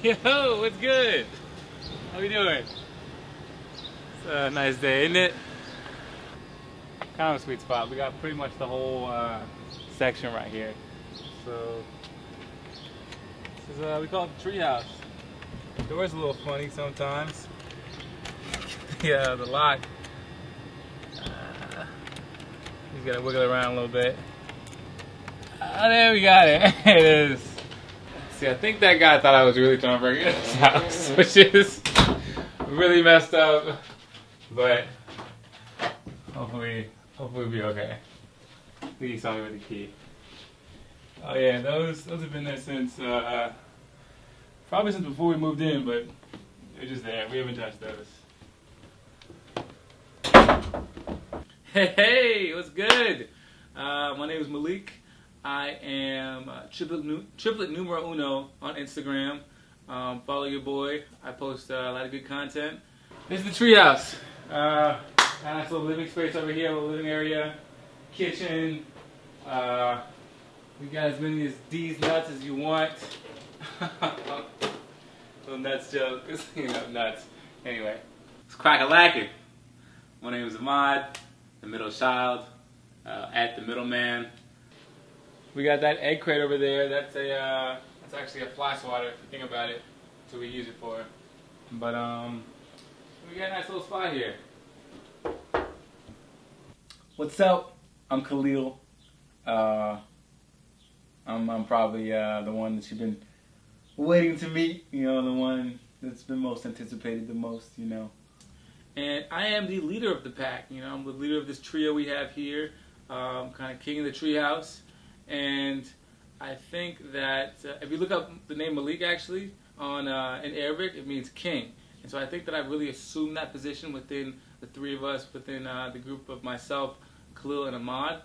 Yo, what's good? How we doing? It's a nice day, isn't it? Kind of a sweet spot. We got pretty much the whole section right here. So this is we call it the treehouse. The door's a little funny sometimes. Yeah, the lock. He's gotta wiggle around a little bit. There we got it. It is. See, I think that guy thought I was really trying to break into his house, which is really messed up. But hopefully we'll be okay. I think he saw me with the key. Oh yeah, those have been there since probably since before we moved in, but they're just there. We haven't touched those. Hey, what's good? My name is Malik. I am triplet numero uno on Instagram. Follow your boy. I post a lot of good content. This is the treehouse. Nice little living space over here, a little living area, kitchen. We got as many as these nuts as you want. Little nuts joke, nuts. Anyway, it's crack-a-lackin'. My name is Ahmad, the middle child, at the middleman. We got that egg crate over there. That's actually a fly swatter if you think about it. That's what we use it for. But we got a nice little spot here. What's up? I'm Khalil. I'm probably the one that you've been waiting to meet. You know, the one that's been most anticipated the most. You know. And I am the leader of the pack. You know, I'm the leader of this trio we have here. Kind of king of the treehouse. And I think that if you look up the name Malik actually on in Arabic, it means king. And so I think that I've really assumed that position within the three of us, within the group of myself, Khalil, and Ahmad.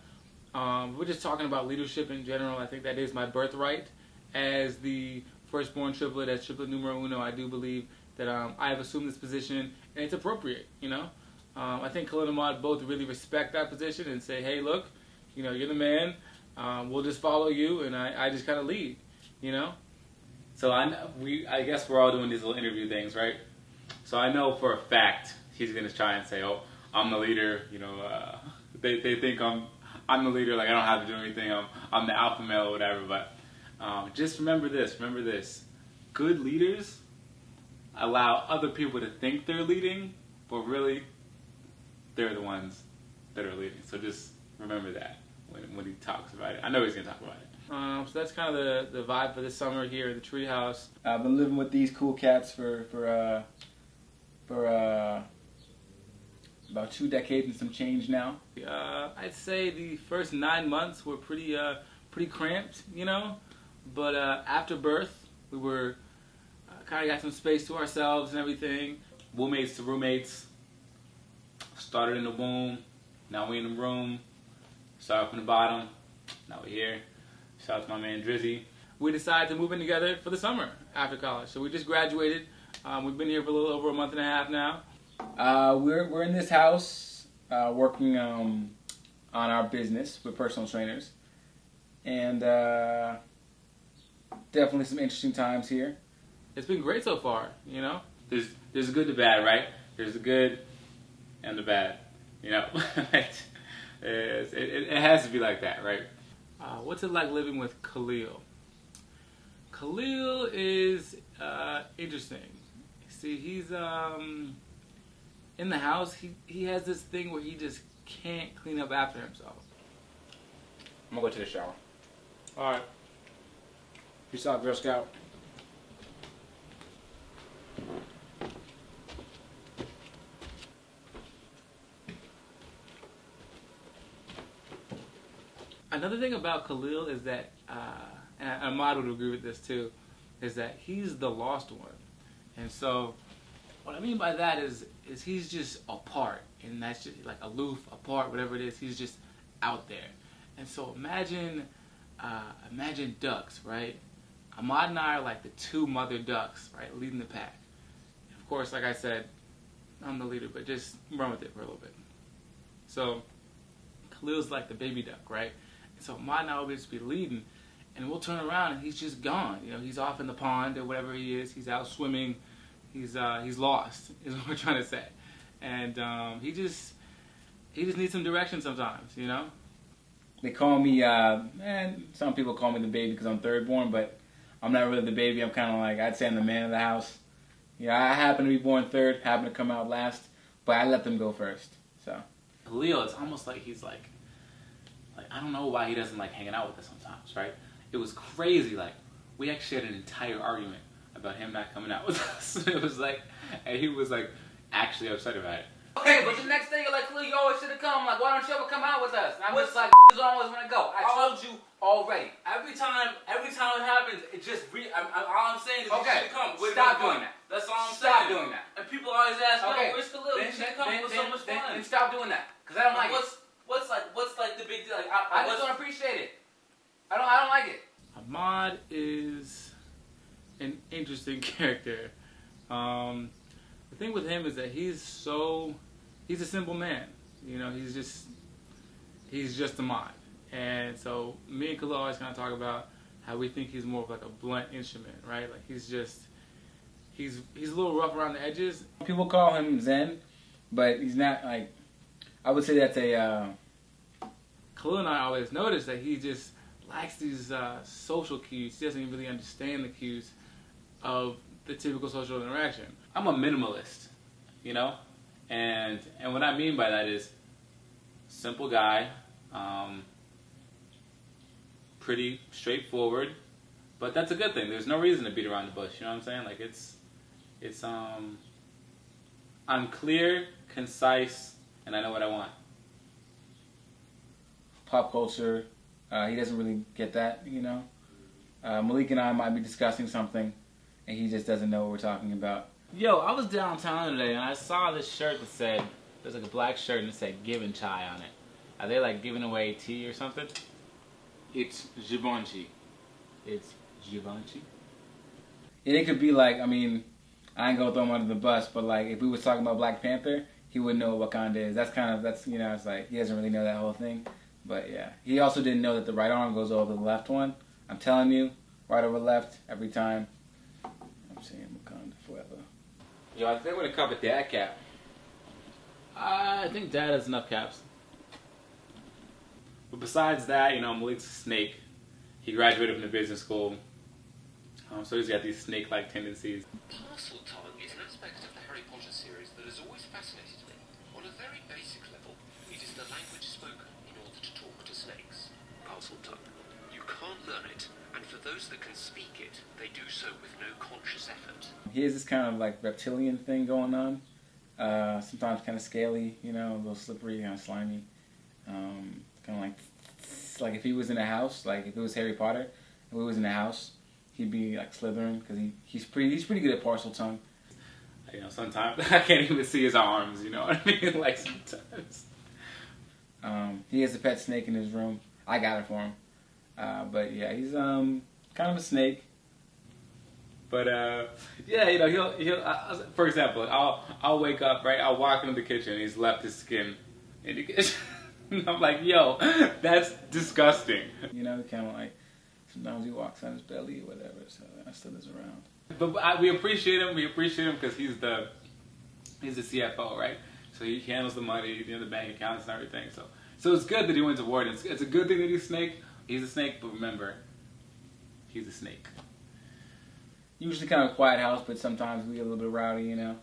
We're just talking about leadership in general. I think that is my birthright as the firstborn triplet, as triplet numero uno. I do believe that I have assumed this position, and it's appropriate. You know, I think Khalil and Ahmad both really respect that position and say, "Hey, look, you know, you're the man. We'll just follow you," and I just kind of lead, you know. So I guess we're all doing these little interview things, right? So I know for a fact he's gonna try and say, "Oh, I'm the leader," you know. They think I'm the leader, like I don't have to do anything. I'm the alpha male or whatever. But just remember this: good leaders allow other people to think they're leading, but really they're the ones that are leading. So just remember that when he talks about it. I know he's going to talk about it. So that's kind of the vibe for this summer here at the treehouse. I've been living with these cool cats for about 2 decades and some change now. I'd say the first 9 months were pretty cramped, you know. But after birth, we were kind of got some space to ourselves and everything. Roommates to roommates. Started in the womb. Now we in the room. Started from the bottom. Now we're here. Shout out to my man Drizzy. We decided to move in together for the summer after college. So we just graduated. We've been here for a little over a month and a half now. We're in this house working on our business with personal trainers. And definitely some interesting times here. It's been great so far, you know. There's the good, the bad, right? There's the good and the bad, you know. It has to be like that, right? What's it like living with Khalil? Khalil is interesting. See, he's in the house. He has this thing where he just can't clean up after himself. I'm gonna go to the shower. All right. Peace out, Girl Scout. Another thing about Khalil is that, and Ahmad would agree with this too, is that he's the lost one. And so, what I mean by that is he's just apart, and that's just like aloof, apart, whatever it is. He's just out there. And so imagine ducks, right? Ahmad and I are like the two mother ducks, right, leading the pack. And of course, like I said, I'm the leader, but just run with it for a little bit. So Khalil's like the baby duck, right? So Ahmad and I will just be leading, and we'll turn around and he's just gone. You know, he's off in the pond or whatever he is. He's out swimming. He's lost, is what we're trying to say. And he just needs some direction sometimes, you know? They call me, some people call me the baby because I'm third born, but I'm not really the baby. I'm kind of like, I'd say I'm the man of the house. Yeah, I happen to be born third, happen to come out last, but I let them go first, so. Leo, it's almost like he's like I don't know why he doesn't like hanging out with us sometimes, right? It was crazy, like, we actually had an entire argument about him not coming out with us. It was like, and he was like, actually upset about it. Okay, but the next day you're like, Khalil, you always should have come. Like, why don't you ever come out with us? And I'm just like, always want to go. I told you already. Every time it happens, it just all I'm saying is you should come. Stop doing that. That's all I'm saying. Stop doing that. And people always ask, okay, where's Khalil? You should come. It was so much fun. Then stop doing that, because I don't like it. What's like the big deal? Like, I just don't appreciate it. I don't like it. Ahmad is an interesting character. The thing with him is that he's a simple man. You know, he's just Ahmad. And so me and Khalil always kind of talk about how we think he's more of like a blunt instrument, right? Like he's a little rough around the edges. People call him Zen, but he's not like, I would say that's a, Khalil and I always notice that he just likes these social cues. He doesn't really understand the cues of the typical social interaction. I'm a minimalist, you know? And what I mean by that is simple guy, pretty straightforward, but that's a good thing. There's no reason to beat around the bush, you know what I'm saying? Like I'm clear, concise, and I know what I want. Pop culture, he doesn't really get that, you know? Malik and I might be discussing something, and he just doesn't know what we're talking about. Yo, I was downtown today, and I saw this shirt that said, there's like a black shirt, and it said Given Chai on it. Are they like giving away tea or something? It's Givenchy. It's Givenchy. And it could be like, I mean, I ain't gonna throw him under the bus, but like, if we was talking about Black Panther, he wouldn't know what Wakanda is. That's, you know, it's like, he doesn't really know that whole thing. But yeah, he also didn't know that the right arm goes over the left one. I'm telling you, right over left, every time. I'm saying Wakanda forever. Yo, I think I'm gonna cover Dad cap. I think Dad has enough caps. But besides that, you know, Malik's a snake. He graduated from the business school. So he's got these snake-like tendencies. Parseltongue is an aspect of the Harry Potter series that has always fascinated me. On a very basic level, it is the language spoken in order to talk to snakes. Parseltongue. You can't learn it, and for those that can speak it, they do so with no conscious effort. He has this kind of like reptilian thing going on. Sometimes kind of scaly, you know, a little slippery, kind of slimy. Kind of like if he was in a house, like if it was Harry Potter, if he was in a house, he'd be like Slytherin because he's pretty good at Parseltongue. You know, sometimes I can't even see his arms. You know what I mean? Like sometimes. He has a pet snake in his room. I got it for him. But yeah, he's kind of a snake. But yeah, you know, he'll for example, I'll wake up, right? I'll walk into the kitchen and he's left his skin in the kitchen. I'm like, yo, that's disgusting. You know, kind of like sometimes he walks on his belly or whatever, so that still is around. But we appreciate him. We appreciate him because he's the CFO, right? So he handles the money, you know, the bank accounts and everything. So it's good that he wins awards. It's a good thing that he's a snake. He's a snake, but remember, he's a snake. Usually kind of a quiet house, but sometimes we get a little bit rowdy, you know.